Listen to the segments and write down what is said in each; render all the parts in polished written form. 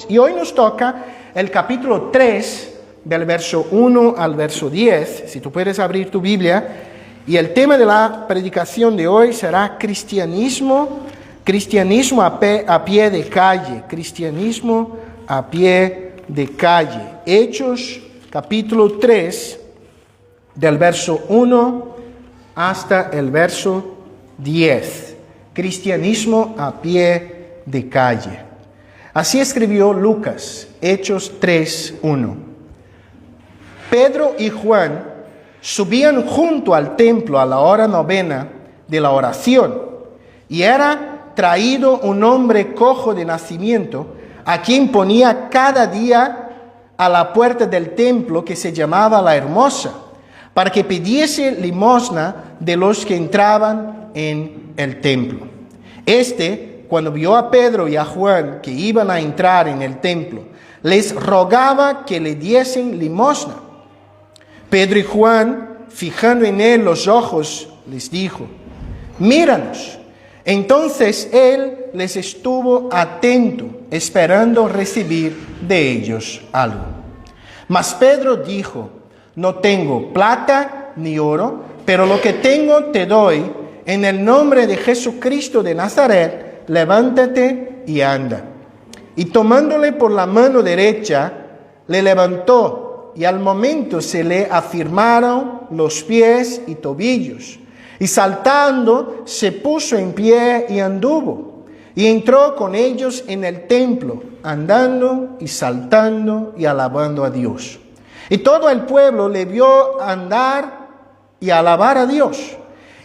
Y hoy nos toca el capítulo 3, del verso 1 al verso 10, si tú puedes abrir tu Biblia. Y el tema de la predicación de hoy será cristianismo a pie de calle, cristianismo a pie de calle. Hechos, capítulo 3, del verso 1 hasta el verso 10. Cristianismo a pie de calle. Así escribió Lucas, Hechos 3:1. Pedro y Juan subían junto al templo a la hora novena de la oración, y era traído un hombre cojo de nacimiento, a quien ponía cada día a la puerta del templo, que se llamaba La Hermosa, para que pidiese limosna de los que entraban en el templo. Cuando vio a Pedro y a Juan que iban a entrar en el templo, les rogaba que le diesen limosna. Pedro y Juan, fijando en él los ojos, les dijo: míranos. Entonces él les estuvo atento, esperando recibir de ellos algo. Mas Pedro dijo: no tengo plata ni oro, pero lo que tengo te doy. En el nombre de Jesucristo de Nazaret, levántate y anda. Y tomándole por la mano derecha, le levantó, y al momento se le afirmaron los pies y tobillos. Y saltando, se puso en pie y anduvo. Y entró con ellos en el templo, andando y saltando y alabando a Dios. Y todo el pueblo le vio andar y alabar a Dios.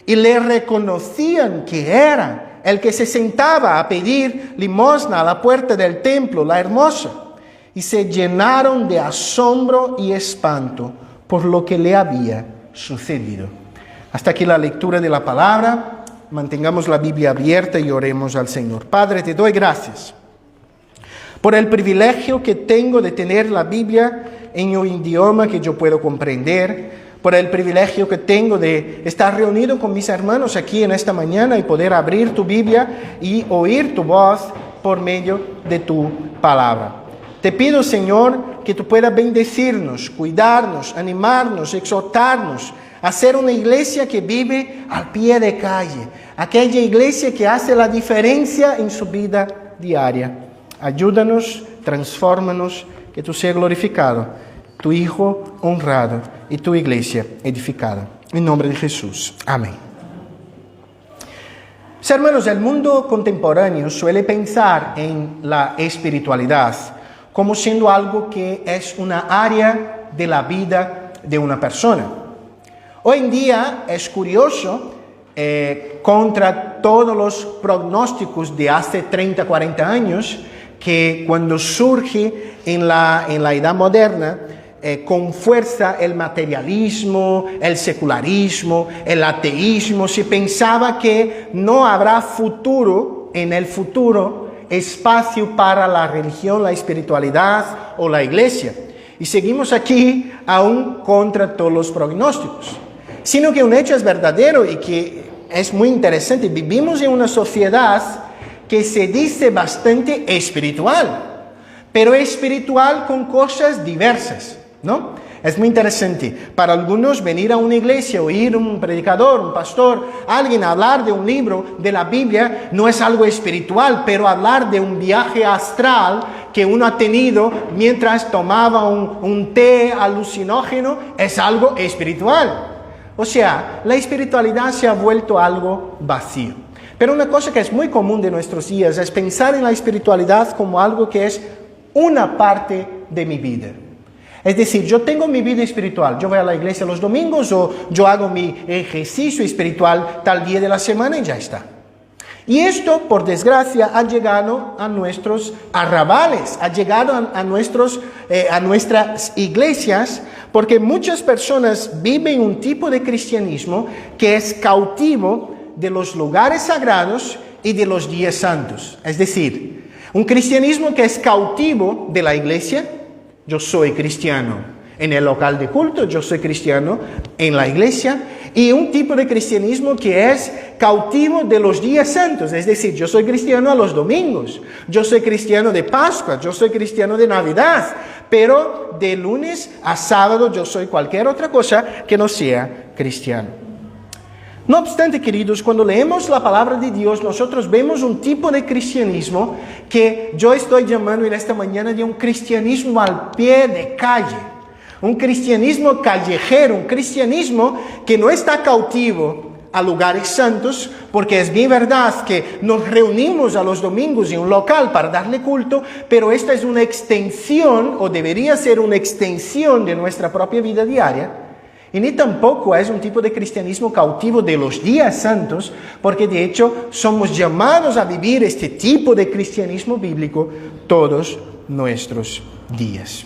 Y le reconocían que era el que se sentaba a pedir limosna a la puerta del templo, La Hermosa. Y se llenaron de asombro y espanto por lo que le había sucedido. Hasta aquí la lectura de la palabra. Mantengamos la Biblia abierta y oremos al Señor. Padre, te doy gracias por el privilegio que tengo de tener la Biblia en un idioma que yo puedo comprender, por el privilegio que tengo de estar reunido con mis hermanos aquí en esta mañana y poder abrir tu Biblia y oír tu voz por medio de tu palabra. Te pido, Señor, que tú puedas bendecirnos, cuidarnos, animarnos, exhortarnos a ser una iglesia que vive al pie de calle, aquella iglesia que hace la diferencia en su vida diaria. Ayúdanos, transfórmanos, que tú seas glorificado, tu Hijo honrado y tu iglesia edificada. En nombre de Jesús. Amén. Hermanos, el mundo contemporáneo suele pensar en la espiritualidad como siendo algo que es una área de la vida de una persona. Hoy en día es curioso, contra todos los pronósticos de hace 30, 40 años, que cuando surge en la edad moderna, con fuerza el materialismo, el secularismo, el ateísmo, se pensaba que no habrá futuro, en el futuro, espacio para la religión, la espiritualidad o la iglesia. Y seguimos aquí aún contra todos los pronósticos. Sino que un hecho es verdadero y que es muy interesante. Vivimos en una sociedad que se dice bastante espiritual, pero espiritual con cosas diversas, ¿no? Es muy interesante. Para algunos venir a una iglesia, oír un predicador, un pastor, alguien hablar de un libro de la Biblia no es algo espiritual, pero hablar de un viaje astral que uno ha tenido mientras tomaba un té alucinógeno es algo espiritual. O sea, la espiritualidad se ha vuelto algo vacío. Pero una cosa que es muy común de nuestros días es pensar en la espiritualidad como algo que es una parte de mi vida. Es decir, yo tengo mi vida espiritual, yo voy a la iglesia los domingos o yo hago mi ejercicio espiritual tal día de la semana y ya está. Y esto, por desgracia, ha llegado a nuestros arrabales, ha llegado a nuestras iglesias, porque muchas personas viven un tipo de cristianismo que es cautivo de los lugares sagrados y de los días santos. Es decir, un cristianismo que es cautivo de la iglesia. Yo soy cristiano en el local de culto, yo soy cristiano en la iglesia, Y un tipo de cristianismo que es cautivo de los días santos, es decir, yo soy cristiano a los domingos, yo soy cristiano de Pascua, yo soy cristiano de Navidad, pero de lunes a sábado yo soy cualquier otra cosa que no sea cristiano. No obstante, queridos, cuando leemos la palabra de Dios, nosotros vemos un tipo de cristianismo que yo estoy llamando en esta mañana de un cristianismo al pie de calle. Un cristianismo callejero, un cristianismo que no está cautivo a lugares santos, porque es bien verdad que nos reunimos a los domingos en un local para darle culto, pero esta es una extensión, o debería ser una extensión de nuestra propia vida diaria. Y ni tampoco es un tipo de cristianismo cautivo de los días santos, porque de hecho somos llamados a vivir este tipo de cristianismo bíblico todos nuestros días.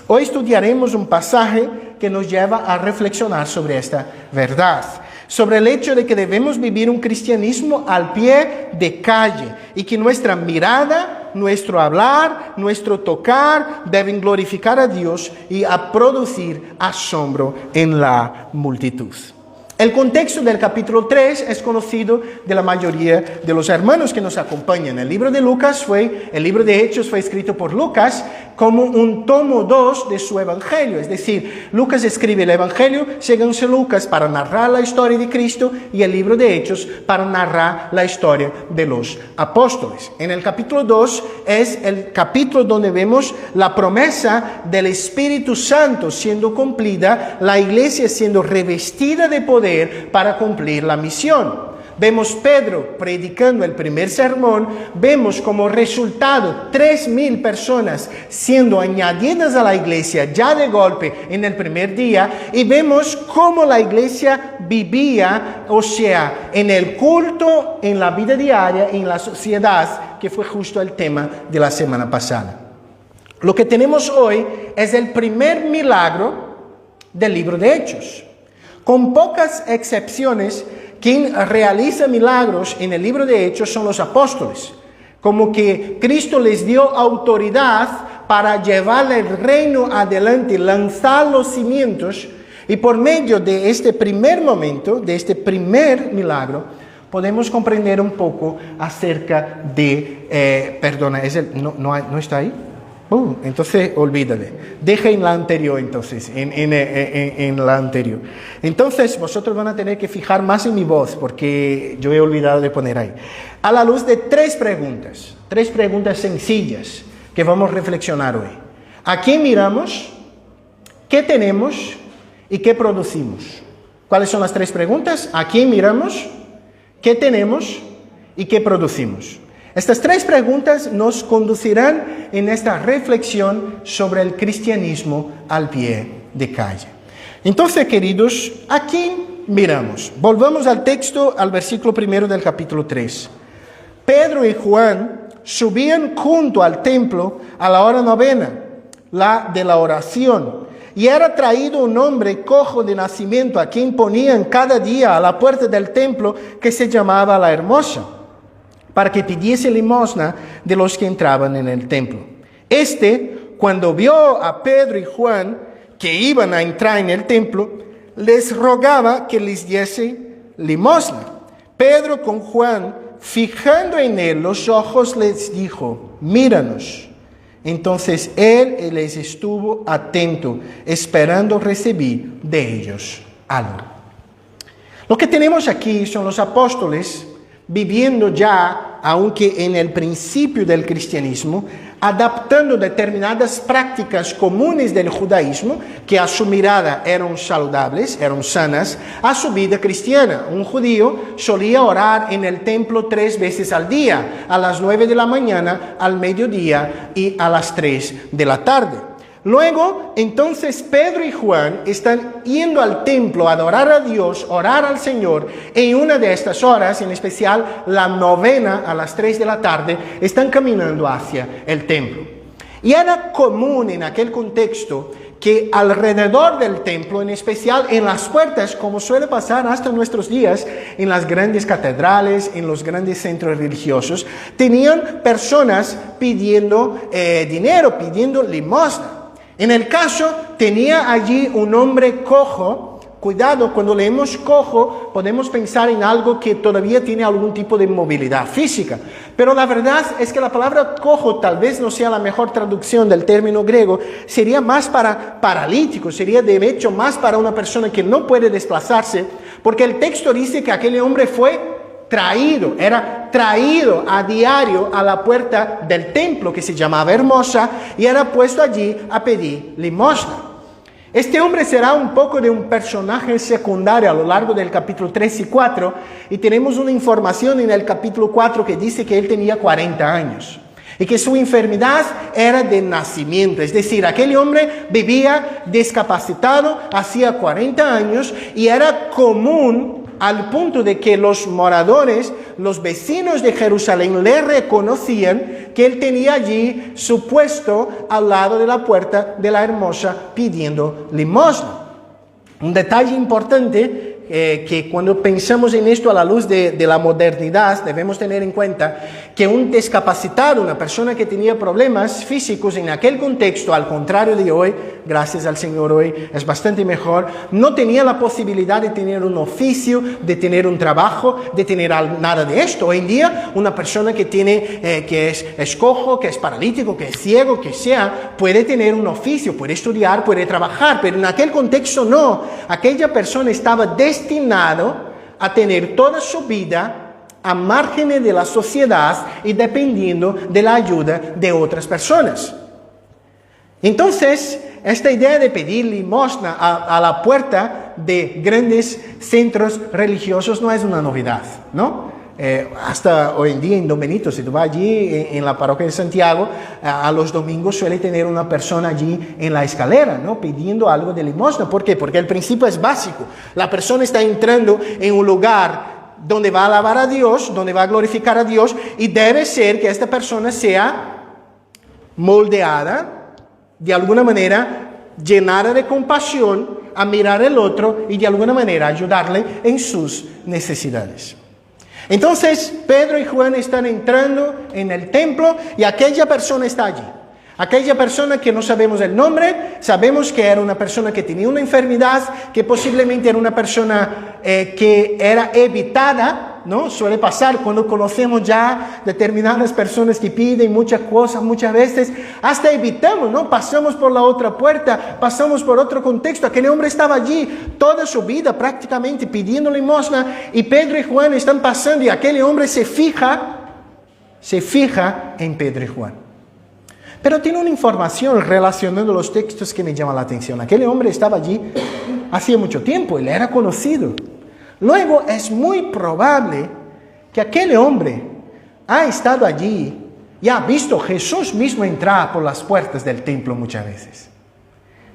Hoy estudiaremos un pasaje que nos lleva a reflexionar sobre esta verdad, sobre el hecho de que debemos vivir un cristianismo al pie de calle y que nuestra mirada, nuestro hablar, nuestro tocar deben glorificar a Dios y a producir asombro en la multitud. El contexto del capítulo 3 es conocido de la mayoría de los hermanos que nos acompañan. El libro de Hechos fue escrito por Lucas como un tomo 2 de su evangelio. Es decir, Lucas escribe el evangelio según Lucas para narrar la historia de Cristo y el libro de Hechos para narrar la historia de los apóstoles. En el capítulo 2 es el capítulo donde vemos la promesa del Espíritu Santo siendo cumplida, la iglesia siendo revestida de poder para cumplir la misión. Vemos Pedro predicando el primer sermón, vemos como resultado 3,000 personas siendo añadidas a la iglesia ya de golpe en el primer día, y vemos cómo la iglesia vivía, o sea, en el culto, en la vida diaria, en la sociedad, que fue justo el tema de la semana pasada. Lo que tenemos hoy es el primer milagro del libro de Hechos. Con pocas excepciones, quien realiza milagros en el libro de Hechos son los apóstoles. Como que Cristo les dio autoridad para llevar el reino adelante, lanzar los cimientos, y por medio de este primer momento, de este primer milagro, podemos comprender un poco acerca de... ¿no está ahí? Entonces olvídale, deja en la anterior entonces, en la anterior. Entonces vosotros van a tener que fijar más en mi voz, porque yo he olvidado de poner ahí. A la luz de tres preguntas sencillas que vamos a reflexionar hoy. ¿A quién miramos? ¿Qué tenemos? ¿Y qué producimos? ¿Cuáles son las tres preguntas? ¿A quién miramos? ¿Qué tenemos? ¿Y qué producimos? Estas tres preguntas nos conducirán en esta reflexión sobre el cristianismo al pie de calle. Entonces, queridos, ¿a quién miramos? Volvamos al texto, al versículo 1 del capítulo 3. Pedro y Juan subían junto al templo a la hora novena, la de la oración, y era traído un hombre cojo de nacimiento, a quien ponían cada día a la puerta del templo, que se llamaba La Hermosa, para que pidiese limosna de los que entraban en el templo. Cuando vio a Pedro y Juan que iban a entrar en el templo, les rogaba que les diese limosna. Pedro con Juan, fijando en él los ojos, les dijo: míranos. Entonces él les estuvo atento, esperando recibir de ellos algo. Lo que tenemos aquí son los apóstoles viviendo ya, aunque en el principio del cristianismo, adaptando determinadas prácticas comunes del judaísmo, que a su mirada eran saludables, eran sanas, a su vida cristiana. Un judío solía orar en el templo 3 veces al día, a las 9 de la mañana, al mediodía y a las 3 de la tarde. Luego, entonces, Pedro y Juan están yendo al templo a adorar a Dios, orar al Señor. En una de estas horas, en especial la novena a las 3 de la tarde, están caminando hacia el templo. Y era común en aquel contexto que alrededor del templo, en especial en las puertas, como suele pasar hasta nuestros días, en las grandes catedrales, en los grandes centros religiosos, tenían personas pidiendo dinero, pidiendo limosna. En el caso, tenía allí un hombre cojo cuidado, cuando leemos cojo, podemos pensar en algo que todavía tiene algún tipo de movilidad física. Pero la verdad es que la palabra cojo tal vez no sea la mejor traducción del término griego, sería más para paralítico, sería de hecho más para una persona que no puede desplazarse, porque el texto dice que aquel hombre era traído a diario a la puerta del templo que se llamaba Hermosa y era puesto allí a pedir limosna. Este hombre será un poco de un personaje secundario a lo largo del capítulo 3 y 4 y tenemos una información en el capítulo 4 que dice que él tenía 40 años y que su enfermedad era de nacimiento, es decir, aquel hombre vivía discapacitado hacía 40 años y era común al punto de que los moradores, los vecinos de Jerusalén le reconocían que él tenía allí su puesto al lado de la puerta de la Hermosa pidiendo limosna. Un detalle importante que cuando pensamos en esto a la luz de la modernidad debemos tener en cuenta que un discapacitado, una persona que tenía problemas físicos en aquel contexto, al contrario de hoy, gracias al Señor hoy es bastante mejor, no tenía la posibilidad de tener un oficio, de tener un trabajo, de tener nada de esto. Hoy en día una persona que es cojo, que es paralítico, que es ciego, que sea, puede tener un oficio, puede estudiar, puede trabajar, pero en aquel contexto no. Aquella persona estaba destinado a tener toda su vida a márgenes de la sociedad y dependiendo de la ayuda de otras personas. Entonces, esta idea de pedir limosna a la puerta de grandes centros religiosos no es una novedad, ¿no? Hasta hoy en día en Don Benito, si tú vas allí en la parroquia de Santiago, a los domingos suele tener una persona allí en la escalera, ¿no? Pidiendo algo de limosna. ¿Por qué? Porque el principio es básico. La persona está entrando en un lugar donde va a alabar a Dios, donde va a glorificar a Dios, y debe ser que esta persona sea moldeada, de alguna manera, llenada de compasión, a mirar al otro y de alguna manera ayudarle en sus necesidades. Entonces, Pedro y Juan están entrando en el templo y aquella persona está allí. Aquella persona que no sabemos el nombre, sabemos que era una persona que tenía una enfermedad, que posiblemente era una persona que era evitada, ¿no? Suele pasar cuando conocemos ya determinadas personas que piden muchas cosas, muchas veces hasta evitamos, ¿no? Pasamos por la otra puerta, pasamos por otro contexto. Aquel hombre estaba allí toda su vida prácticamente pidiendo limosna y Pedro y Juan están pasando y aquel hombre se fija en Pedro y Juan. Pero tiene una información relacionando los textos que me llama la atención. Aquel hombre estaba allí hacía mucho tiempo, él era conocido. Luego es muy probable que aquel hombre ha estado allí y ha visto a Jesús mismo entrar por las puertas del templo muchas veces.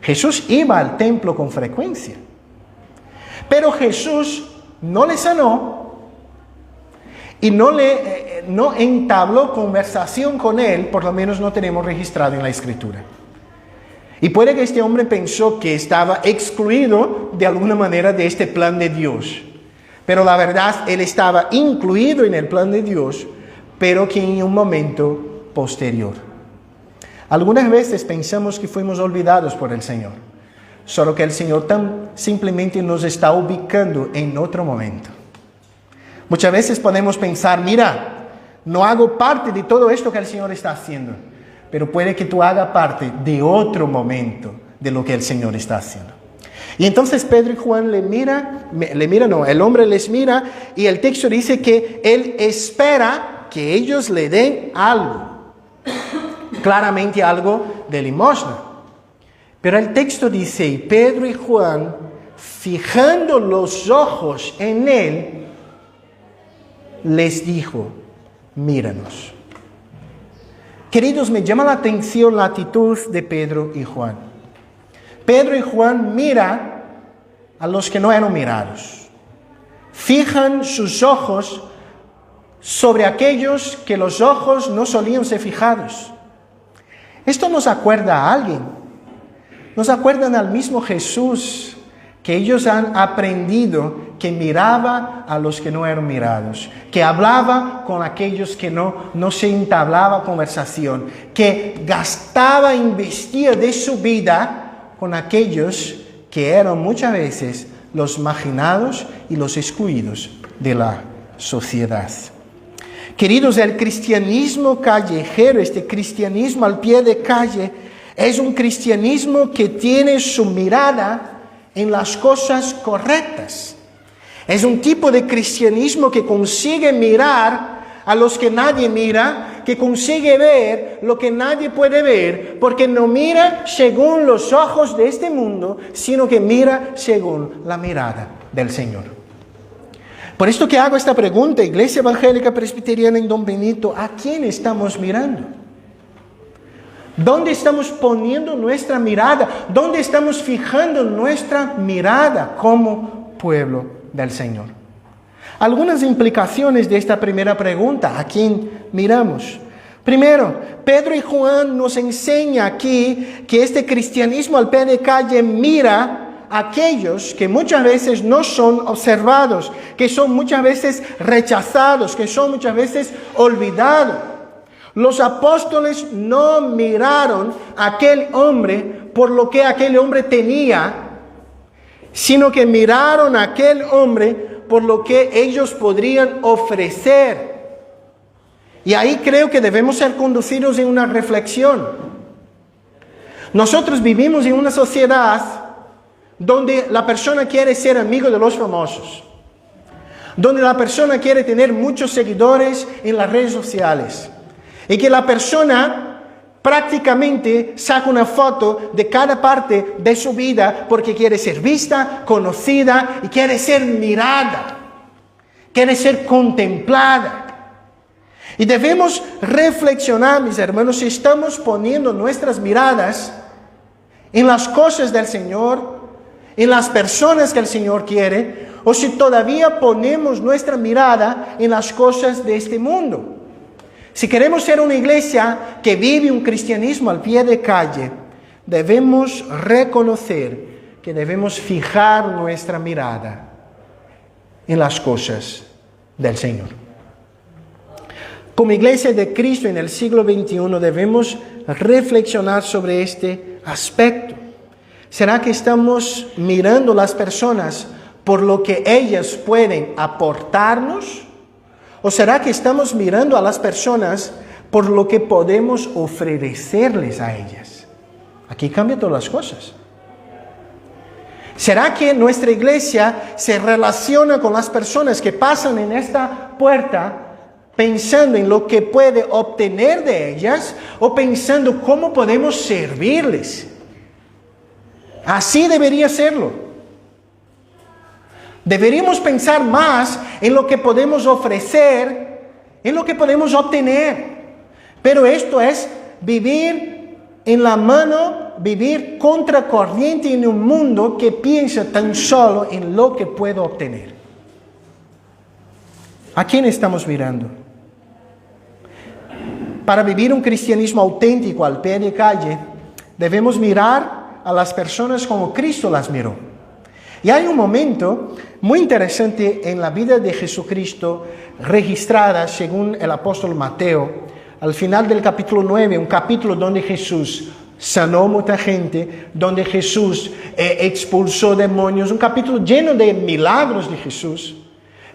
Jesús iba al templo con frecuencia. Pero Jesús no le sanó y no entabló conversación con él, por lo menos no tenemos registrado en la Escritura. Y puede que este hombre pensó que estaba excluido de alguna manera de este plan de Dios. Pero la verdad, él estaba incluido en el plan de Dios, pero que en un momento posterior. Algunas veces pensamos que fuimos olvidados por el Señor, solo que el Señor simplemente nos está ubicando en otro momento. Muchas veces podemos pensar, mira, no hago parte de todo esto que el Señor está haciendo, pero puede que tú hagas parte de otro momento de lo que el Señor está haciendo. Y entonces Pedro y Juan el hombre les mira y el texto dice que él espera que ellos le den algo, claramente algo de limosna. Pero el texto dice, y Pedro y Juan, fijando los ojos en él, les dijo, míranos. Queridos, me llama la atención la actitud de Pedro y Juan. Pedro y Juan miran a los que no eran mirados. Fijan sus ojos sobre aquellos que los ojos no solían ser fijados. Esto nos acuerda a alguien. Nos acuerdan al mismo Jesús, que ellos han aprendido que miraba a los que no eran mirados, que hablaba con aquellos que no se entablaba conversación, que investía de su vida con aquellos que eran muchas veces los marginados y los excluidos de la sociedad. Queridos, el cristianismo callejero, este cristianismo al pie de calle, es un cristianismo que tiene su mirada en las cosas correctas. Es un tipo de cristianismo que consigue mirar a los que nadie mira, que consigue ver lo que nadie puede ver, porque no mira según los ojos de este mundo, sino que mira según la mirada del Señor. Por esto que hago esta pregunta, Iglesia Evangélica Presbiteriana en Don Benito, ¿a quién estamos mirando? ¿Dónde estamos poniendo nuestra mirada? ¿Dónde estamos fijando nuestra mirada como pueblo del Señor? Algunas implicaciones de esta primera pregunta, ¿a quién miramos? Primero, Pedro y Juan nos enseñan aquí que este cristianismo al pie de calle mira a aquellos que muchas veces no son observados, que son muchas veces rechazados, que son muchas veces olvidados. Los apóstoles no miraron a aquel hombre por lo que aquel hombre tenía, sino que miraron a aquel hombre por lo que ellos podrían ofrecer. Y ahí creo que debemos ser conducidos en una reflexión. Nosotros vivimos en una sociedad donde la persona quiere ser amigo de los famosos, donde la persona quiere tener muchos seguidores en las redes sociales, y que la persona prácticamente saca una foto de cada parte de su vida porque quiere ser vista, conocida y quiere ser mirada, quiere ser contemplada. Y debemos reflexionar, mis hermanos, si estamos poniendo nuestras miradas en las cosas del Señor, en las personas que el Señor quiere, o si todavía ponemos nuestra mirada en las cosas de este mundo. Si queremos ser una iglesia que vive un cristianismo al pie de calle, debemos reconocer que debemos fijar nuestra mirada en las cosas del Señor. Como iglesia de Cristo en el siglo XXI debemos reflexionar sobre este aspecto. ¿Será que estamos mirando a las personas por lo que ellas pueden aportarnos? ¿O será que estamos mirando a las personas por lo que podemos ofrecerles a ellas? Aquí cambian todas las cosas. ¿Será que nuestra iglesia se relaciona con las personas que pasan en esta puerta pensando en lo que puede obtener de ellas o pensando cómo podemos servirles? Así debería serlo. Deberíamos pensar más en lo que podemos ofrecer, en lo que podemos obtener. Pero esto es vivir en la mano, vivir contracorriente en un mundo que piensa tan solo en lo que puedo obtener. ¿A quién estamos mirando? Para vivir un cristianismo auténtico al pie de calle, debemos mirar a las personas como Cristo las miró. Y hay un momento muy interesante en la vida de Jesucristo, registrada según el apóstol Mateo, al final del capítulo 9, un capítulo donde Jesús sanó mucha gente, donde Jesús expulsó demonios, un capítulo lleno de milagros de Jesús.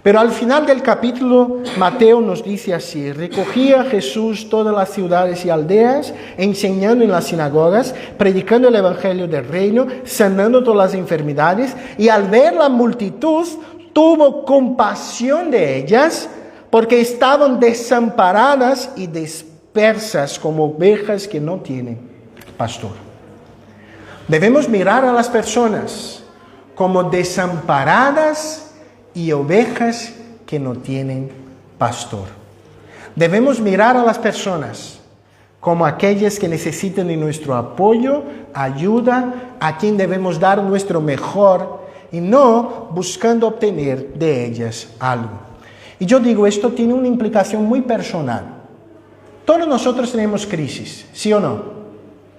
Pero al final del capítulo, Mateo nos dice así: recogía Jesús todas las ciudades y aldeas, enseñando en las sinagogas, predicando el evangelio del reino, sanando todas las enfermedades, y al ver la multitud, tuvo compasión de ellas, porque estaban desamparadas y dispersas como ovejas que no tienen pastor. Debemos mirar a las personas como desamparadas y ovejas que no tienen pastor. Debemos mirar a las personas como aquellas que necesitan de nuestro apoyo, ayuda, a quien debemos dar nuestro mejor y no buscando obtener de ellas algo. Y yo digo, esto tiene una implicación muy personal. Todos nosotros tenemos crisis, ¿sí o no?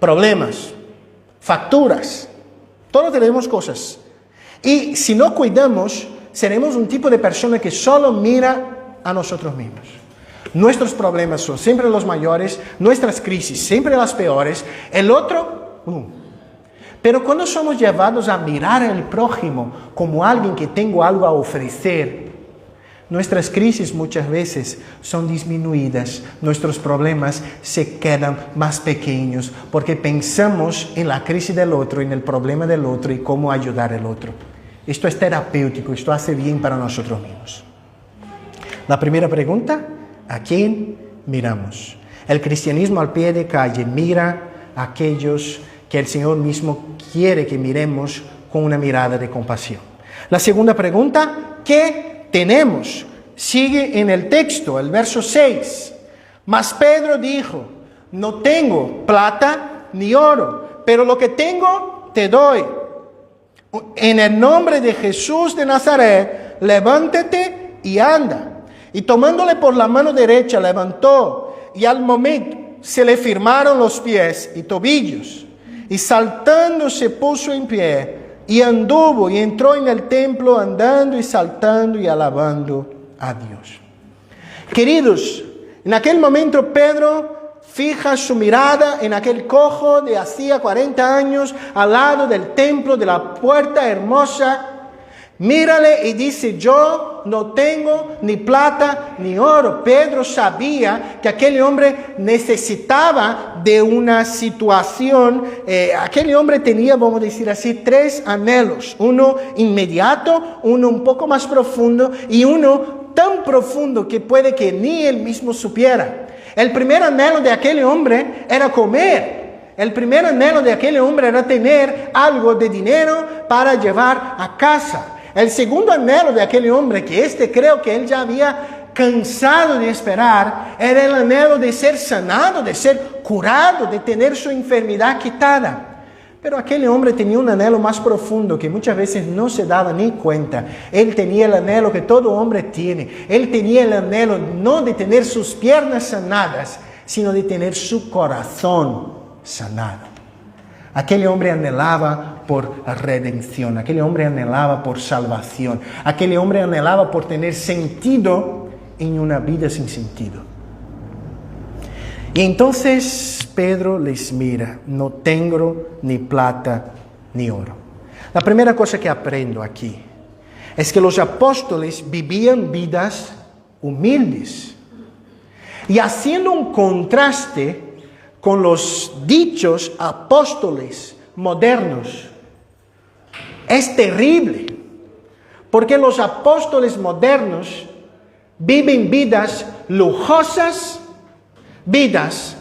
Problemas, facturas, todos tenemos cosas. Y si no cuidamos, seremos un tipo de persona que solo mira a nosotros mismos. Nuestros problemas son siempre los mayores, nuestras crisis siempre las peores, el otro. Pero cuando somos llevados a mirar al prójimo como alguien que tengo algo a ofrecer, nuestras crisis muchas veces son disminuidas, nuestros problemas se quedan más pequeños, porque pensamos en la crisis del otro, en el problema del otro y cómo ayudar al otro. Esto es terapéutico, esto hace bien para nosotros mismos. La primera pregunta, ¿a quién miramos? El cristianismo al pie de calle mira a aquellos que el Señor mismo quiere que miremos con una mirada de compasión. La segunda pregunta, ¿qué tenemos? Sigue en el texto, el verso 6. Mas Pedro dijo, no tengo plata ni oro, pero lo que tengo te doy. En el nombre de Jesús de Nazaret, levántate y anda. Y tomándole por la mano derecha, levantó, y al momento se le firmaron los pies y tobillos. Y saltando se puso en pie, y anduvo, y entró en el templo andando y saltando y alabando a Dios. Queridos, en aquel momento Pedro fija su mirada en aquel cojo de hacía 40 años, al lado del templo, de la puerta hermosa. Mírale y dice, yo no tengo ni plata ni oro. Pedro sabía que aquel hombre necesitaba de una situación. Aquel hombre tenía, vamos a decir así, 3 anhelos. Uno inmediato, uno un poco más profundo y uno tan profundo que puede que ni él mismo supiera. El primer anhelo de aquel hombre era comer. El primer anhelo de aquel hombre era tener algo de dinero para llevar a casa. El segundo anhelo de aquel hombre, que creo que él ya había cansado de esperar, era el anhelo de ser sanado, de ser curado, de tener su enfermedad quitada. Pero aquel hombre tenía un anhelo más profundo que muchas veces no se daba ni cuenta. Él tenía el anhelo que todo hombre tiene. Él tenía el anhelo no de tener sus piernas sanadas, sino de tener su corazón sanado. Aquel hombre anhelaba por redención, aquel hombre anhelaba por salvación, aquel hombre anhelaba por tener sentido en una vida sin sentido. Y entonces Pedro les mira, no tengo ni plata ni oro. La primera cosa que aprendo aquí es que los apóstoles vivían vidas humildes. Y haciendo un contraste con los dichos apóstoles modernos, es terrible, porque los apóstoles modernos viven vidas lujosas, vidas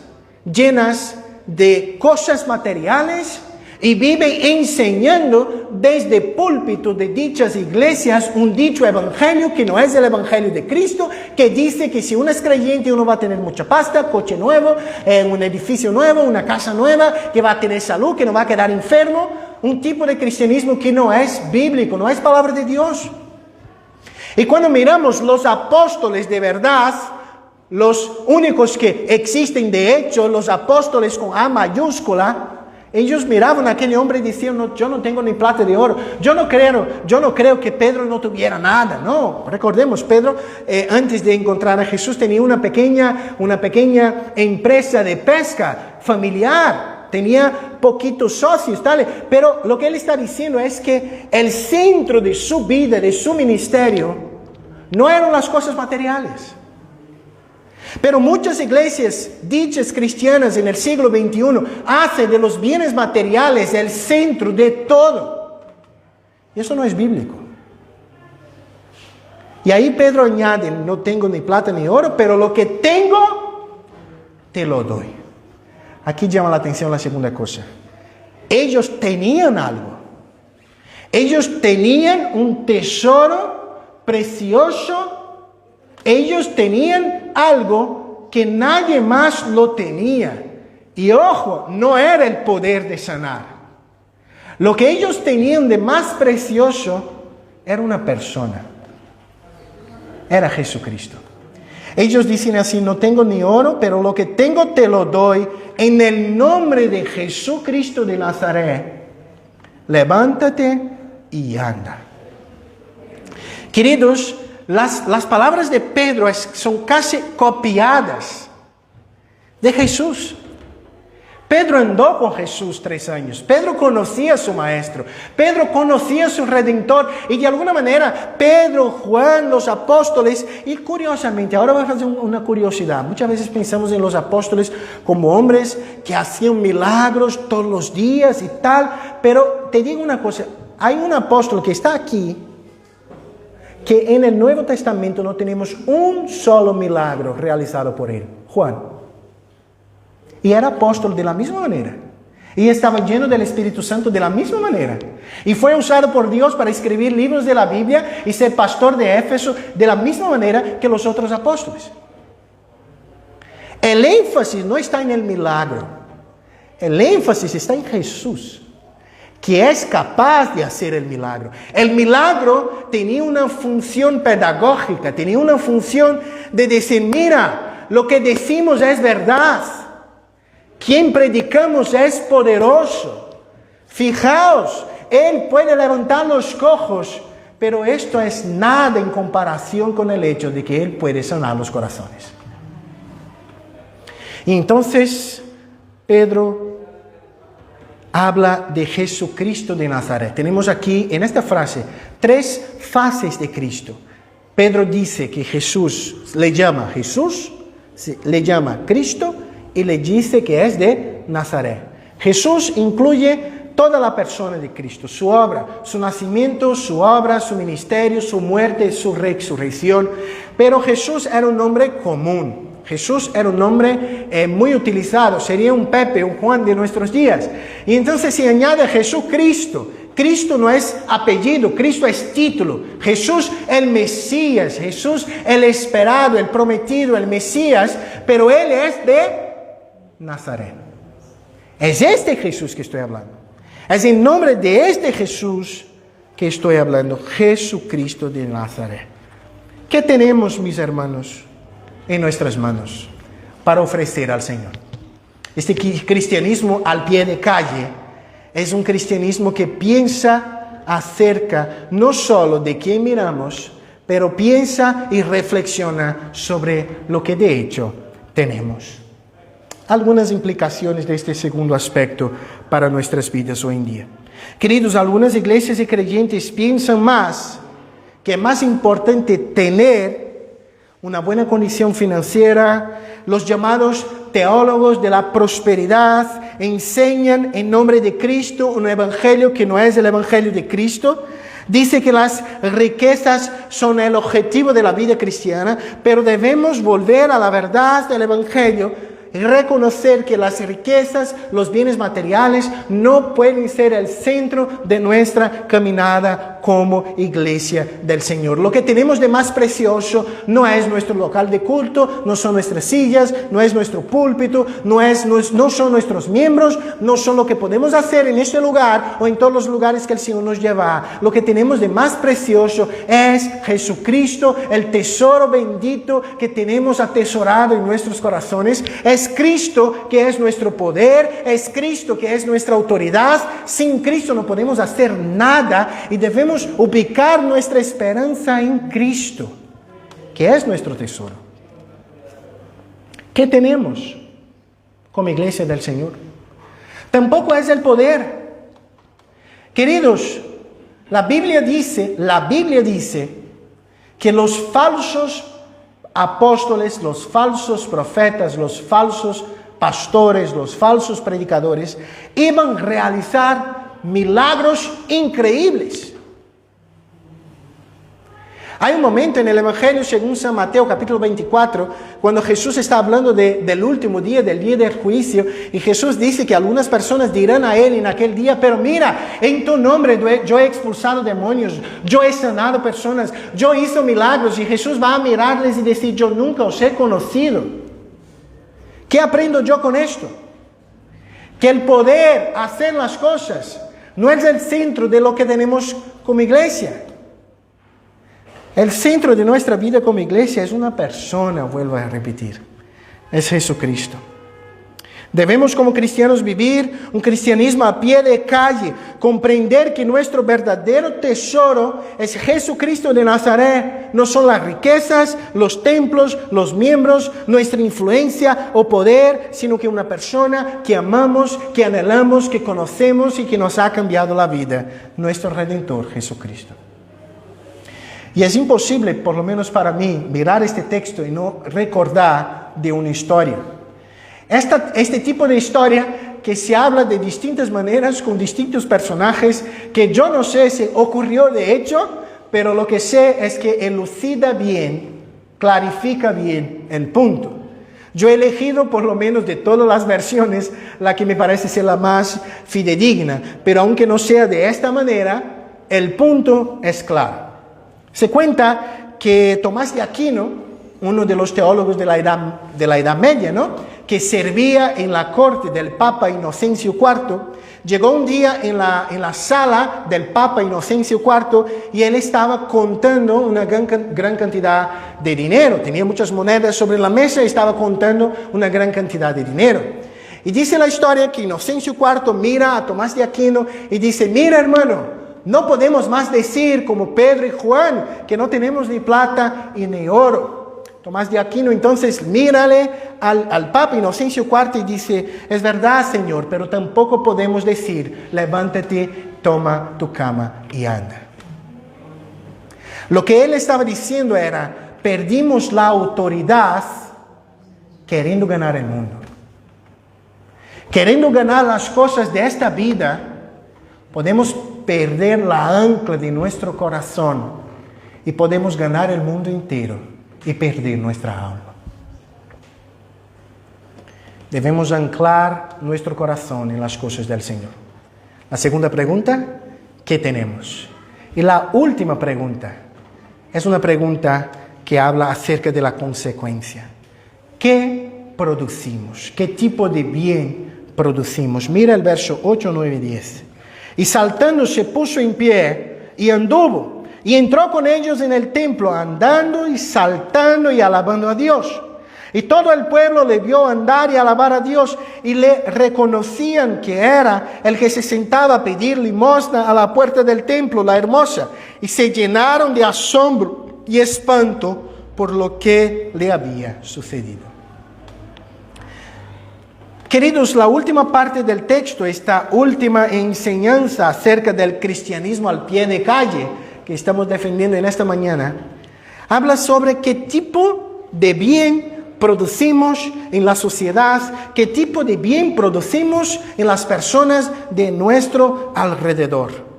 llenas de cosas materiales, y viven enseñando desde púlpito de dichas iglesias un dicho evangelio que no es el evangelio de Cristo, que dice que si uno es creyente uno va a tener mucha pasta, coche nuevo, un edificio nuevo, una casa nueva, que va a tener salud, que no va a quedar enfermo. Un tipo de cristianismo que no es bíblico, no es palabra de Dios. Y cuando miramos los apóstoles de verdad, los únicos que existen de hecho, los apóstoles con A mayúscula, ellos miraban a aquel hombre y decían, no, yo no tengo ni plata ni oro. Yo no creo que Pedro no tuviera nada. No, recordemos, Pedro antes de encontrar a Jesús tenía una pequeña empresa de pesca familiar. Tenía poquitos socios, tal. Pero lo que él está diciendo es que el centro de su vida, de su ministerio, no eran las cosas materiales. Pero muchas iglesias dichas cristianas en el siglo XXI hacen de los bienes materiales el centro de todo. Y eso no es bíblico. Y ahí Pedro añade, no tengo ni plata ni oro, pero lo que tengo, te lo doy. Aquí llama la atención la segunda cosa. Ellos tenían algo. Ellos tenían un tesoro precioso. Ellos tenían algo que nadie más lo tenía. Y ojo, no era el poder de sanar. Lo que ellos tenían de más precioso era una persona. Era Jesucristo. Ellos dicen así, no tengo ni oro, pero lo que tengo te lo doy. En el nombre de Jesucristo de Nazaret, levántate y anda. Queridos, las palabras de Pedro son casi copiadas de Jesús. Pedro andó con Jesús 3 años. Pedro conocía a su maestro. Pedro conocía a su redentor. Y de alguna manera, Pedro, Juan, los apóstoles, y curiosamente, ahora voy a hacer una curiosidad. Muchas veces pensamos en los apóstoles como hombres que hacían milagros todos los días y tal. Pero te digo una cosa, hay un apóstol que está aquí, que en el Nuevo Testamento no tenemos un solo milagro realizado por él, Juan. Y era apóstol de la misma manera. Y estaba lleno del Espíritu Santo de la misma manera. Y fue usado por Dios para escribir libros de la Biblia y ser pastor de Éfeso de la misma manera que los otros apóstoles. El énfasis no está en el milagro. El énfasis está en Jesús, que es capaz de hacer el milagro. El milagro tenía una función pedagógica, tenía una función de decir, mira, lo que decimos es verdad. Quien predicamos es poderoso. Fijaos, Él puede levantar los cojos, pero esto es nada en comparación con el hecho de que Él puede sanar los corazones. Y entonces, Pedro habla de Jesucristo de Nazaret. Tenemos aquí, en esta frase, 3 fases de Cristo. Pedro dice que Jesús le llama Jesús, le llama Cristo, y le dice que es de Nazaret. Jesús incluye toda la persona de Cristo, su obra, su nacimiento, su obra, su ministerio, su muerte, su resurrección. Pero Jesús era un nombre común. Jesús era un nombre muy utilizado. Sería un Pepe, un Juan de nuestros días. Y entonces se añade Jesucristo. Cristo no es apellido, Cristo es título. Jesús el Mesías, Jesús el esperado, el prometido, el Mesías, pero Él es de Nazaret. Es este Jesús que estoy hablando. Es en nombre de este Jesús que estoy hablando, Jesucristo de Nazaret. ¿Qué tenemos, mis hermanos, en nuestras manos para ofrecer al Señor? Este cristianismo al pie de calle es un cristianismo que piensa acerca no solo de quién miramos, pero piensa y reflexiona sobre lo que de hecho tenemos. Algunas implicaciones de este segundo aspecto para nuestras vidas hoy en día. Queridos, algunas iglesias y creyentes piensan que es más importante tener una buena condición financiera. Los llamados teólogos de la prosperidad enseñan en nombre de Cristo un evangelio que no es el evangelio de Cristo. Dice que las riquezas son el objetivo de la vida cristiana, pero debemos volver a la verdad del evangelio y reconocer que las riquezas, los bienes materiales, no pueden ser el centro de nuestra caminada como iglesia del Señor. Lo que tenemos de más precioso no es nuestro local de culto, no son nuestras sillas, no es nuestro púlpito, no son nuestros miembros, no son lo que podemos hacer en este lugar o en todos los lugares que el Señor nos lleva. Lo que tenemos de más precioso es Jesucristo, el tesoro bendito que tenemos atesorado en nuestros corazones. Es Cristo que es nuestro poder, es Cristo que es nuestra autoridad. Sin Cristo no podemos hacer nada y debemos ubicar nuestra esperanza en Cristo, que es nuestro tesoro. ¿Qué tenemos como iglesia del Señor? Tampoco es el poder. Queridos, la Biblia dice que los falsos apóstoles, los falsos profetas, los falsos pastores, los falsos predicadores iban a realizar milagros increíbles. Hay un momento en el Evangelio según San Mateo capítulo 24, cuando Jesús está hablando del último día, del día del juicio, y Jesús dice que algunas personas dirán a Él en aquel día, pero mira, en tu nombre yo he expulsado demonios, yo he sanado personas, yo hice milagros, y Jesús va a mirarles y decir, yo nunca os he conocido. ¿Qué aprendo yo con esto? Que el poder hacer las cosas no es el centro de lo que tenemos como iglesia. El centro de nuestra vida como iglesia es una persona, vuelvo a repetir, es Jesucristo. Debemos como cristianos vivir un cristianismo a pie de calle, comprender que nuestro verdadero tesoro es Jesucristo de Nazaret. No son las riquezas, los templos, los miembros, nuestra influencia o poder, sino que una persona que amamos, que anhelamos, que conocemos y que nos ha cambiado la vida, nuestro Redentor Jesucristo. Y es imposible, por lo menos para mí, mirar este texto y no recordar de una historia. Este tipo de historia que se habla de distintas maneras, con distintos personajes, que yo no sé si ocurrió de hecho, pero lo que sé es que elucida bien, clarifica bien el punto. Yo he elegido, por lo menos de todas las versiones, la que me parece ser la más fidedigna, pero aunque no sea de esta manera, el punto es claro. Se cuenta que Tomás de Aquino, uno de los teólogos de la Edad Media, ¿no?, que servía en la corte del Papa Inocencio IV, llegó un día en la sala del Papa Inocencio IV y él estaba contando una gran cantidad de dinero. Tenía muchas monedas sobre la mesa y estaba contando una gran cantidad de dinero. Y dice la historia que Inocencio IV mira a Tomás de Aquino y dice: mira, hermano, no podemos más decir como Pedro y Juan que no tenemos ni plata y ni oro. Tomás de Aquino entonces mírale al Papa Inocencio IV y dice: es verdad, Señor, pero tampoco podemos decir, levántate, toma tu cama y anda. Lo que él estaba diciendo era: perdimos la autoridad queriendo ganar el mundo. Queriendo ganar las cosas de esta vida, podemos perder la ancla de nuestro corazón y podemos ganar el mundo entero y perder nuestra alma. Debemos anclar nuestro corazón en las cosas del Señor. La segunda pregunta: ¿qué tenemos? Y la última pregunta es una pregunta que habla acerca de la consecuencia. ¿Qué producimos? ¿Qué tipo de bien producimos? Mira el verso 8, 9 y 10. Y saltando se puso en pie y anduvo. Y entró con ellos en el templo, andando y saltando y alabando a Dios. Y todo el pueblo le vio andar y alabar a Dios, y le reconocían que era el que se sentaba a pedir limosna a la puerta del templo, la hermosa. Y se llenaron de asombro y espanto por lo que le había sucedido. Queridos, la última parte del texto, esta última enseñanza acerca del cristianismo al pie de calle, que estamos defendiendo en esta mañana, habla sobre qué tipo de bien producimos en la sociedad, qué tipo de bien producimos en las personas de nuestro alrededor.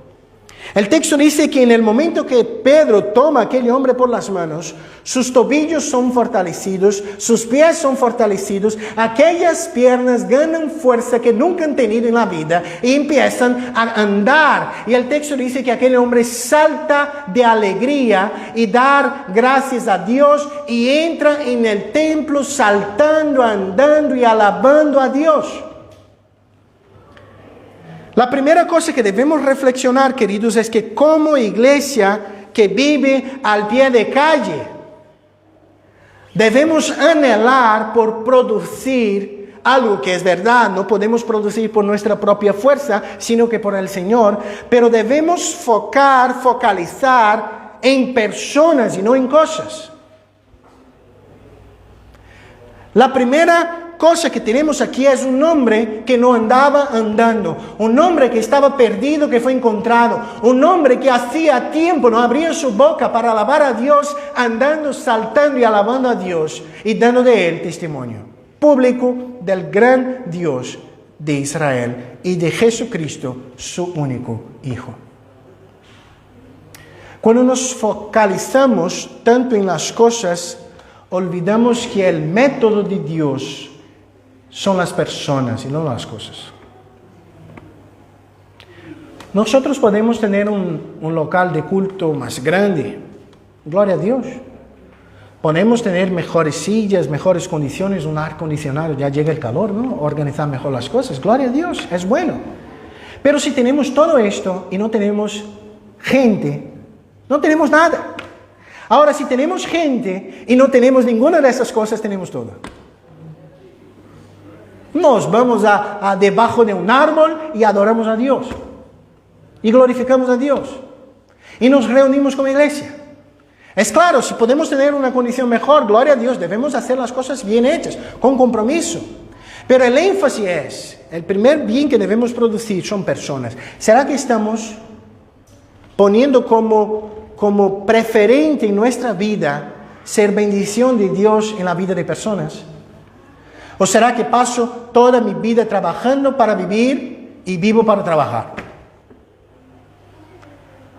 El texto dice que en el momento que Pedro toma a aquel hombre por las manos, sus tobillos son fortalecidos, sus pies son fortalecidos, aquellas piernas ganan fuerza que nunca han tenido en la vida y empiezan a andar. Y el texto dice que aquel hombre salta de alegría y dar gracias a Dios y entra en el templo saltando, andando y alabando a Dios. La primera cosa que debemos reflexionar, queridos, es que como iglesia que vive al pie de calle, debemos anhelar por producir algo que es verdad. No podemos producir por nuestra propia fuerza, sino que por el Señor. Pero debemos focalizar en personas y no en cosas. La primera cosa que tenemos aquí es un hombre que no andaba andando, un hombre que estaba perdido, que fue encontrado, un hombre que hacía tiempo no abría su boca para alabar a Dios, andando, saltando y alabando a Dios y dando de él testimonio público del gran Dios de Israel y de Jesucristo, su único Hijo. Cuando nos focalizamos tanto en las cosas, olvidamos que el método de Dios son las personas y no las cosas. Nosotros podemos tener un local de culto más grande, gloria a Dios. Podemos tener mejores sillas, mejores condiciones, un aire acondicionado, ya llega el calor, ¿no? Organizar mejor las cosas, gloria a Dios, es bueno. Pero si tenemos todo esto y no tenemos gente, no tenemos nada. Ahora, si tenemos gente y no tenemos ninguna de esas cosas, tenemos todo. Nos vamos a debajo de un árbol y adoramos a Dios. Y glorificamos a Dios. Y nos reunimos como iglesia. Es claro, si podemos tener una condición mejor, gloria a Dios, debemos hacer las cosas bien hechas, con compromiso. Pero el énfasis es, el primer bien que debemos producir son personas. ¿Será que estamos poniendo como preferente en nuestra vida ser bendición de Dios en la vida de personas? ¿O será que paso toda mi vida trabajando para vivir y vivo para trabajar?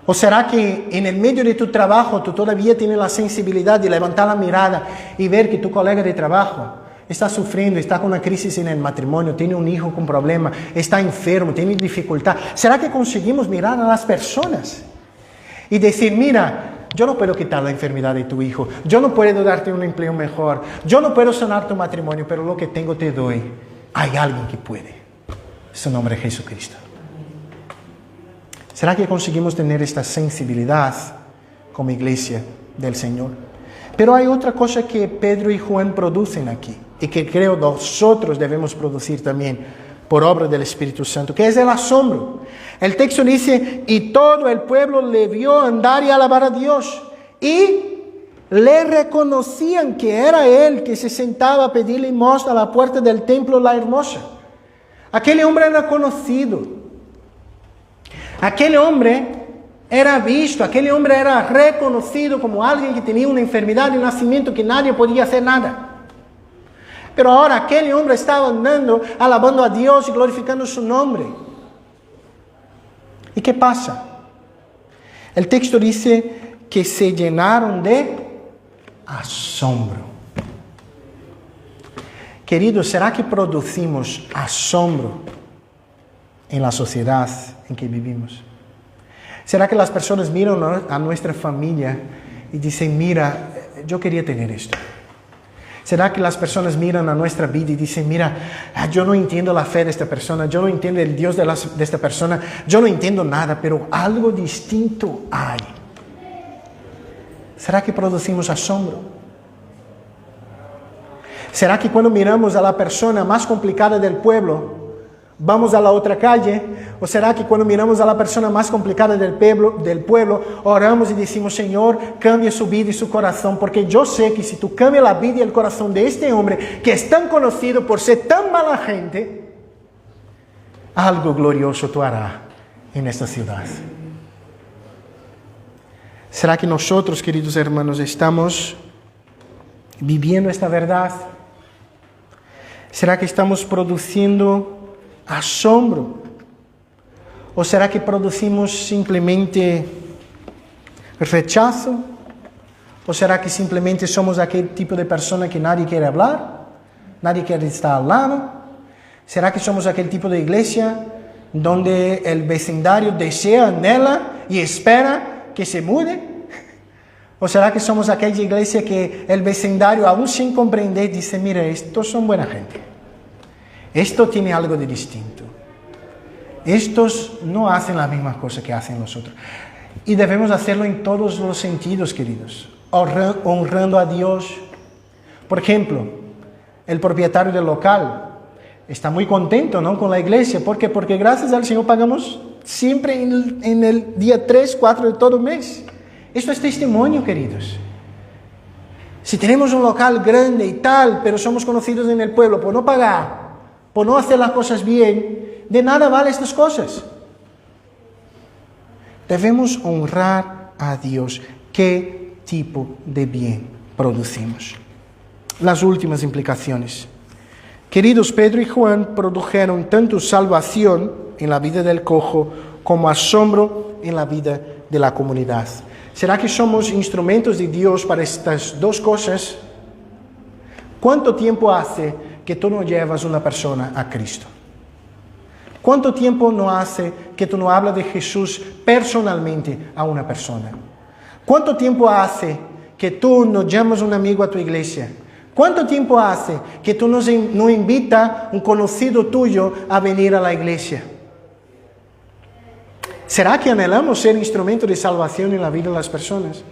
¿O será que en el medio de tu trabajo tú todavía tienes la sensibilidad de levantar la mirada y ver que tu colega de trabajo está sufriendo, está con una crisis en el matrimonio, tiene un hijo con problemas, está enfermo, tiene dificultad? ¿Será que conseguimos mirar a las personas y decir, mira, yo no puedo quitar la enfermedad de tu hijo, yo no puedo darte un empleo mejor, yo no puedo sanar tu matrimonio, pero lo que tengo te doy? Hay alguien que puede. Su nombre es Jesucristo. ¿Será que conseguimos tener esta sensibilidad como iglesia del Señor? Pero hay otra cosa que Pedro y Juan producen aquí y que creo nosotros debemos producir también por obra del Espíritu Santo, que es el asombro. El texto dice, y todo el pueblo le vio andar y alabar a Dios, y le reconocían que era él que se sentaba a pedir limosna a la puerta del templo La Hermosa. Aquel hombre era conocido. Aquel hombre era visto, aquel hombre era reconocido como alguien que tenía una enfermedad de nacimiento que nadie podía hacer nada. Pero ahora aquel hombre estaba andando, alabando a Dios y glorificando su nombre. ¿Y qué pasa? El texto dice que se llenaron de asombro. Queridos, ¿será que producimos asombro en la sociedad en que vivimos? ¿Será que las personas miran a nuestra familia y dicen, mira, yo quería tener esto? ¿Será que las personas miran a nuestra vida y dicen, mira, yo no entiendo la fe de esta persona, yo no entiendo el Dios de esta persona, yo no entiendo nada, pero algo distinto hay? ¿Será que producimos asombro? ¿Será que cuando miramos a la persona más complicada del pueblo, vamos a la otra calle? ¿O será que cuando miramos a la persona más complicada del pueblo, oramos y decimos, Señor, cambia su vida y su corazón? Porque yo sé que si tú cambias la vida y el corazón de este hombre, que es tan conocido por ser tan mala gente, algo glorioso tú harás en esta ciudad. ¿Será que nosotros, queridos hermanos, estamos viviendo esta verdad? ¿Será que estamos produciendo asombro? ¿O será que producimos simplemente rechazo? ¿O será que simplemente somos aquel tipo de persona que nadie quiere hablar? ¿Nadie quiere estar al lado? ¿Será que somos aquel tipo de iglesia donde el vecindario desea, anhela y espera que se mude? ¿O será que somos aquella iglesia que el vecindario, aún sin comprender, dice, mira, estos son buena gente, esto tiene algo de distinto, estos no hacen las mismas cosas que hacen nosotros? Y debemos hacerlo en todos los sentidos, queridos, honrando a Dios. Por ejemplo, el propietario del local está muy contento, ¿no?, con la iglesia. ¿Por qué? Porque gracias al Señor pagamos siempre en el día 3, 4 de todo mes. Esto es testimonio, queridos. Si tenemos un local grande y tal, pero somos conocidos en el pueblo por no pagar, por no hacer las cosas bien, de nada valen estas cosas. Debemos honrar a Dios. ¿Qué tipo de bien producimos? Las últimas implicaciones. Queridos, Pedro y Juan produjeron tanto salvación en la vida del cojo como asombro en la vida de la comunidad. ¿Será que somos instrumentos de Dios para estas dos cosas? ¿Cuánto tiempo hace que tú no llevas una persona a Cristo? ¿Cuánto tiempo no hace que tú no hablas de Jesús personalmente a una persona? ¿Cuánto tiempo hace que tú no llamas a un amigo a tu iglesia? ¿Cuánto tiempo hace que tú no invitas a un conocido tuyo a venir a la iglesia? ¿Será que anhelamos ser instrumentos de salvación en la vida de las personas?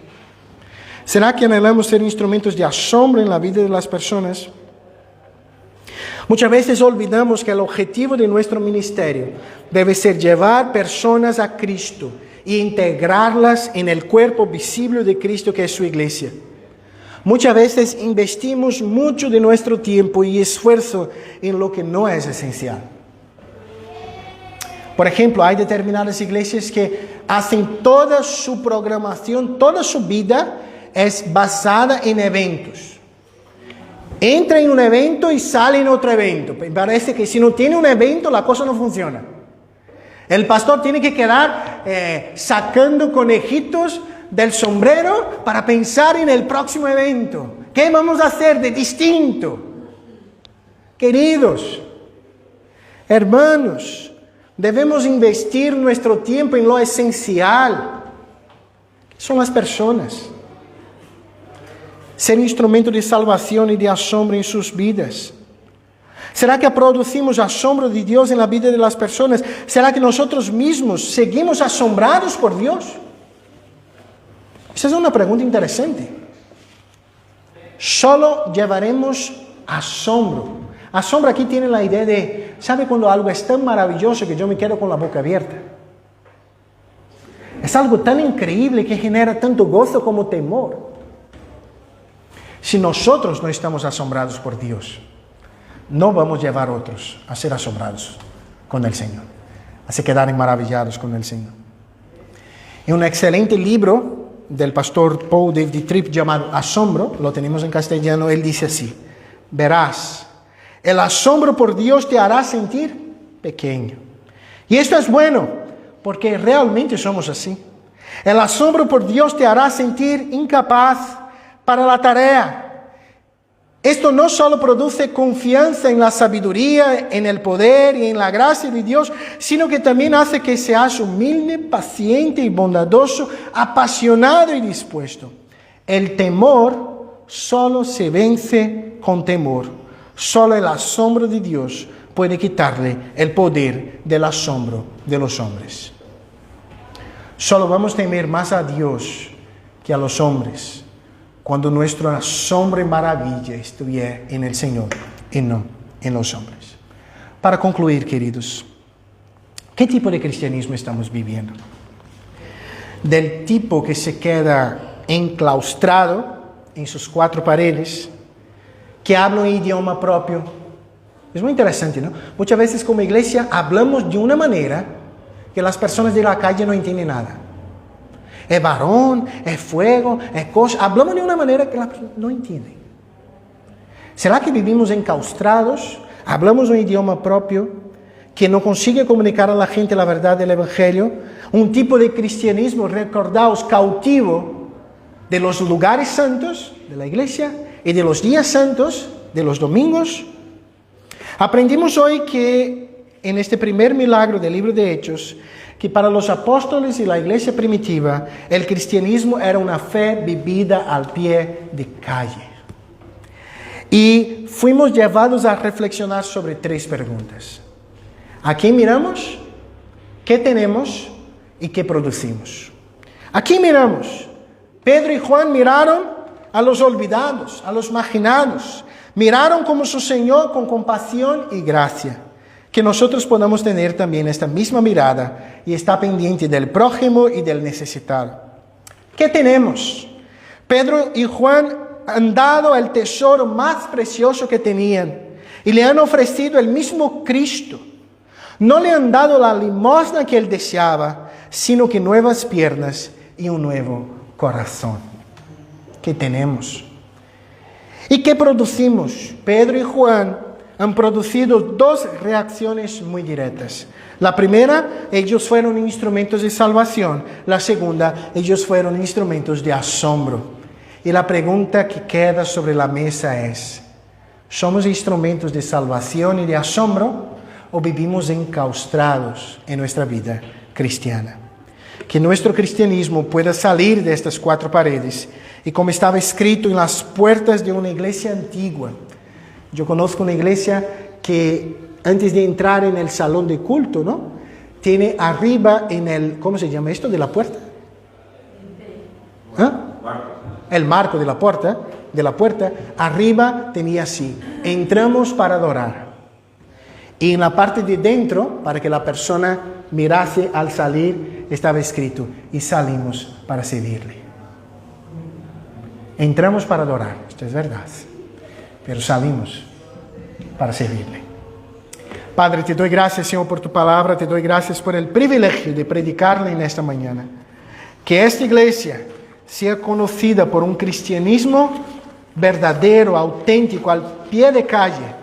¿Será que anhelamos ser instrumentos de asombro en la vida de las personas? Muchas veces olvidamos que el objetivo de nuestro ministerio debe ser llevar personas a Cristo e integrarlas en el cuerpo visible de Cristo que es su iglesia. Muchas veces investimos mucho de nuestro tiempo y esfuerzo en lo que no es esencial. Por ejemplo, hay determinadas iglesias que hacen toda su programación, toda su vida es basada en eventos. Entra en un evento y sale en otro evento. Parece que si no tiene un evento la cosa no funciona. El pastor tiene que quedar sacando conejitos del sombrero para pensar en el próximo evento. ¿Qué vamos a hacer de distinto? Queridos, hermanos, debemos investir nuestro tiempo en lo esencial. Son las personas. Ser instrumento de salvación y de asombro en sus vidas. ¿Será que producimos asombro de Dios en la vida de las personas? ¿Será que nosotros mismos seguimos asombrados por Dios? Esa es una pregunta interesante. Solo llevaremos asombro. Asombro aquí tiene la idea de, ¿sabe cuando algo es tan maravilloso que yo me quedo con la boca abierta? Es algo tan increíble que genera tanto gozo como temor. Si nosotros no estamos asombrados por Dios, no vamos a llevar a otros a ser asombrados con el Señor, a se quedar maravillados con el Señor. En un excelente libro del pastor Paul David Tripp llamado Asombro, lo tenemos en castellano, él dice así: verás, el asombro por Dios te hará sentir pequeño. Y esto es bueno, porque realmente somos así. El asombro por Dios te hará sentir incapaz para la tarea. Esto no solo produce confianza en la sabiduría, en el poder y en la gracia de Dios, sino que también hace que seas humilde, paciente y bondadoso, apasionado y dispuesto. El temor solo se vence con temor. Solo el asombro de Dios puede quitarle el poder del asombro de los hombres. Solo vamos a temer más a Dios que a los hombres cuando nuestro asombro y maravilla estuviera en el Señor y no en los hombres. Para concluir, queridos, ¿qué tipo de cristianismo estamos viviendo? Del tipo que se queda enclaustrado en sus cuatro paredes, que habla un idioma propio. Es muy interesante, ¿no? Muchas veces como iglesia hablamos de una manera que las personas de la calle no entienden nada. Es varón, es fuego, es cosa. Hablamos de una manera que las personas no entienden. ¿Será que vivimos enclaustrados? Hablamos un idioma propio que no consigue comunicar a la gente la verdad del Evangelio. Un tipo de cristianismo, recordaos, cautivo de los lugares santos de la iglesia y de los días santos, de los domingos. Aprendimos hoy que en este primer milagro del libro de Hechos, que para los apóstoles y la iglesia primitiva, el cristianismo era una fe vivida al pie de calle. Y fuimos llevados a reflexionar sobre tres preguntas. ¿A quién miramos? ¿Qué tenemos? ¿Y qué producimos? ¿A quién miramos? Pedro y Juan miraron a los olvidados, a los marginados. Miraron como su Señor con compasión y gracia. Que nosotros podamos tener también esta misma mirada y estar pendiente del prójimo y del necesitado. ¿Qué tenemos? Pedro y Juan han dado el tesoro más precioso que tenían y le han ofrecido el mismo Cristo. No le han dado la limosna que él deseaba, sino que nuevas piernas y un nuevo corazón. ¿Qué tenemos? ¿Y qué producimos? Pedro y Juan han producido dos reacciones muy directas. La primera, ellos fueron instrumentos de salvación. La segunda, ellos fueron instrumentos de asombro. Y la pregunta que queda sobre la mesa es: ¿somos instrumentos de salvación y de asombro o vivimos enclaustrados en nuestra vida cristiana? Que nuestro cristianismo pueda salir de estas cuatro paredes y, como estaba escrito en las puertas de una iglesia antigua. Yo conozco una iglesia que antes de entrar en el salón de culto, ¿no?, tiene arriba en el, ¿cómo se llama esto? ¿De la puerta? El marco de la puerta, arriba tenía así: entramos para adorar. Y en la parte de dentro, para que la persona mirase al salir, estaba escrito, y salimos para seguirle. Entramos para adorar, esto es verdad, pero salimos para servirle. Padre, te doy gracias, Señor, por tu palabra, te doy gracias por el privilegio de predicarla en esta mañana. Que esta iglesia sea conocida por un cristianismo verdadero, auténtico, al pie de calle,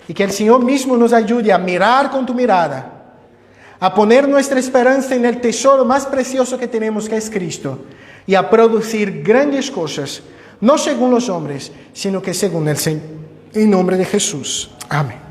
y que el Señor mismo nos ayude a mirar con tu mirada, a poner nuestra esperanza en el tesoro más precioso que tenemos, que es Cristo, y a producir grandes cosas, no según los hombres, sino que según el Señor. En nombre de Jesús. Amén.